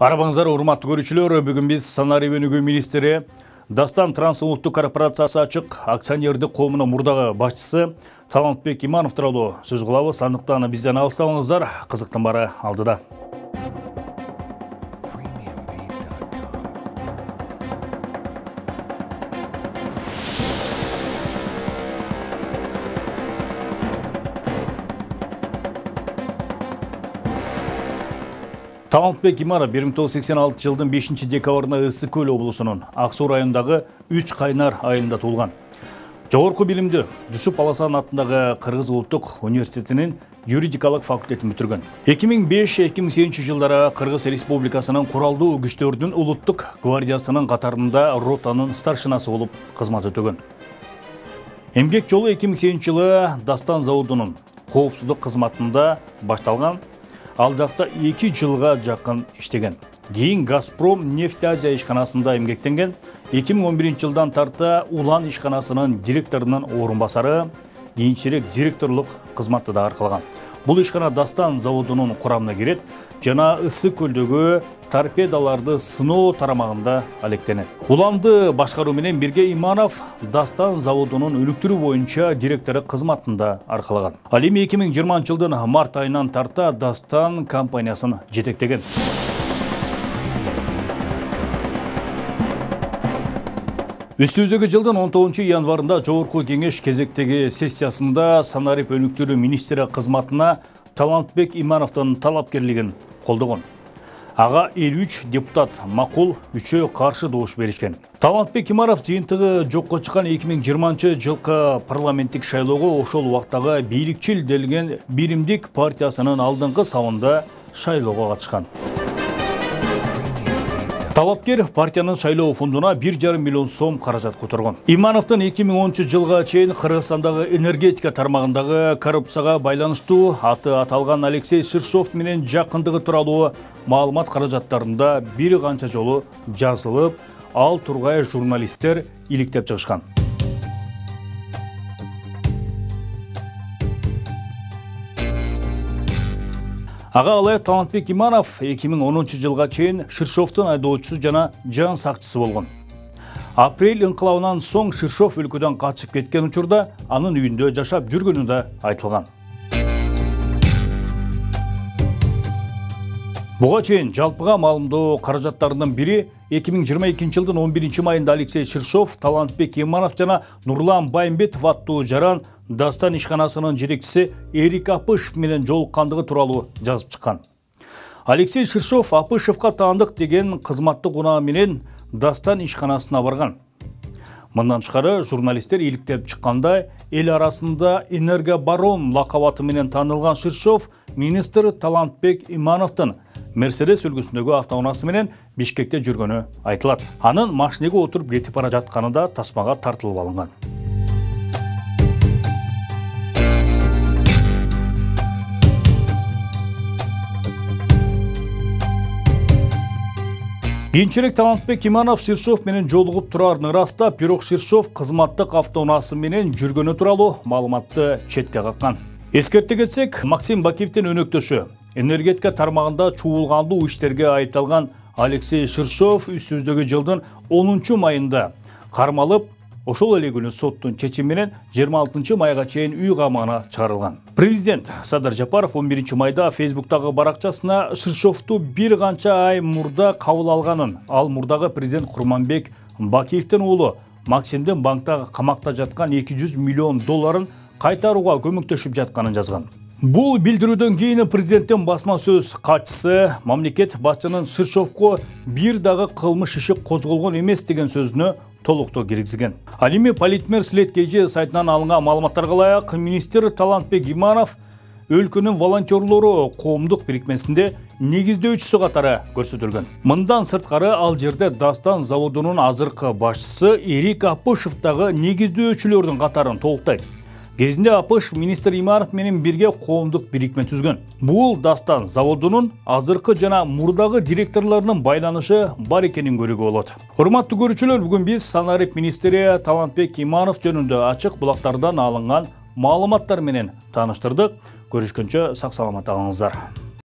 Арабаңыздар, урматтуу көрүүчүлөр, бүгүн биз Санарип өнүгүү министри Дастан трансулуттук корпорациясы ачык акционердик коомунун мурдагы башчысы Талантбек Иманов тууралуу сөз кылабыз. Андыктан бизден алыстабаңыздар, кызыктын баары алдыда. Талантбек Иманов 1986 жылдын 5 декабрында Ысык Көл облусунун Ак Суу районундагы 3 Кайнар айылында туулган. Жогорку билимди Жүсүп Аласан атындагы Кыргыз улуттук университетинин юридикалык факультетин бүтүргөн. 2005-2008 жылдары Кыргыз Республикасынын куралдуу күчтөрдүн улуттук гвардиясынын катарында ротанын старшинасы болуп кызмат өтөгөн. Эмгек жолу 2008 жылы Дастан заводунун коопсуздук кызматында башталган. Ал жакта 2 жылга жакын иштеген. Кийин Газпром нефть Азия ишканасында эмгектенген. 2011 жылдан тарта Улан ишканасынын директорунун орун басары, кийинчерээк директорлук кызматты да аркалаган. Бул ишкана Дастан заводунун курамына кирет жана Ысык Көлдөгү торпедаларды сыноо тарамагында алектенет. Уланды башкаруу менен бирге Иманов Дастан заводунун өнүктүрүү боюнча директору кызматында аркалаган. Ал эми 2020 жылдын март айынан тарта Дастан компаниясын жетектеген. Үстүбүздөгү жылдын 19 январында Жогорку кеңеш кезектеги сессиясында Санарип өнүктүрүү министри кызматына Талантбек Имановдун талапкерлигин колдогон. Ага 53 депутат макул, 3-өө каршы добуш беришкен. Талантбек Иманов жыйынтыгы жокко чыккан 2020 жылкы парламенттик шайлоого ошол убактагы бийликчил делген Биримдик партиясынын алдыңкы сабында шайлоого катышкан. Талапкер партиянын шайлоо фондуна 1,5 миллион сом каражат которгон. Имановдун 2010 жылга чейин Кыргызстандагы энергетика тармагындагы коррупцияга байланыштуу аты аталган Алексей Ширшов менен жакындыгы тууралуу маалымат каражаттарында бир канча жолу жазылып, ал тургай журналисттер иликтеп чыгышкан. Ага алайык Талантбек Иманов 2010 жылга чейин Ширшовдун айдоочусу жана жан сакчысы болгон. Апрель инкылабынан соң Ширшов өлкөдөн качып кеткен учурда анын үйүндө жашап жүргөнү да айтылган. Буга чейин жалпыга маалымдоо каражаттарынын бири 2022 жылдын 11 майында Алексей Ширшов, Талантбек Иманов жана Нурлан Байымбетов аттуу жаран Дастан ишканасынын жетекчиси Эрик Апышев менен жолуккандыгы тууралуу жазып чыккан. Алексей Ширшов Апышевка таандык деген кызматтык унаа менен Дастан ишканасына барган. Мындан тышкары журналисттер иликтеп чыккандай, эл арасында энергобарон лакабаты менен таанылган Ширшов министр Талантбек Имановдун Мерседес үлгүсүндөгү автоунаасы менен Бишкекте жүргөнү айтылат. Анын машинеге отуруп кетип бара жатканы да тасмага тартылып алынган. Кийинчерээк Талантбек Иманов Ширшов менен жолугуп турарын ырастап, бирок Ширшов кызматтык автоунаасы менен жүргөнү тууралуу маалыматты четке каккан. Эскерте кетсек, Максим Бакиевдин өнөктөшү энергетика тармагында чуулгандуу иштерге айыпталган Алексей Ширшов үстүбүздөгү жылдын 10 майында кармалып, ошол эле күнү соттун чечими менен 26 майга чейин үй камагына чыгарылган. Президент Садыр Жапаров 11 майда Фейсбуктагы баракчасына Ширшовду бир канча ай мурда кабыл алганын, ал мурдагы президент Курманбек Бакиевдин уулу Максимдин банкта камакта жаткан 200 миллион долларын кайтарууга көмөктөшүп жатканын жазган. Бул билдирүүдөн кийин президенттин басма сөз катчысы мамлекет башчынын Ширшовго бир дагы кылмыш иши козголгон эмес деген сөзүнө толуктоо киргизген. Ал эми Политмер Слет KG сайтынан алынган маалыматтарга ылайык, министр Талантбек Иманов өлкөнүн волонтерлору коомдук бирикмесинде негиздөөчүсү катары көрсөтүлгөн. Мындан сырткары ал жерде Дастан заводунун азыркы башчысы Эрик Апышев дагы негиздөөчүлөрдүн катарын толуктайт. Кезинде Апышев министр Иманов менен бирге коомдук бирикме түзгөн. Бул Дастан заводунун азыркы жана мурдагы директорлорунун байланышы бар экенин көрүүгө болот. Урматтуу көрүүчүлөр, бүгүн биз Санарип министри Талантбек Иманов жөнүндө ачык булактардан алынган маалыматтар менен тааныштырдык. Көрүшкөнчө сак саламат калыңыздар.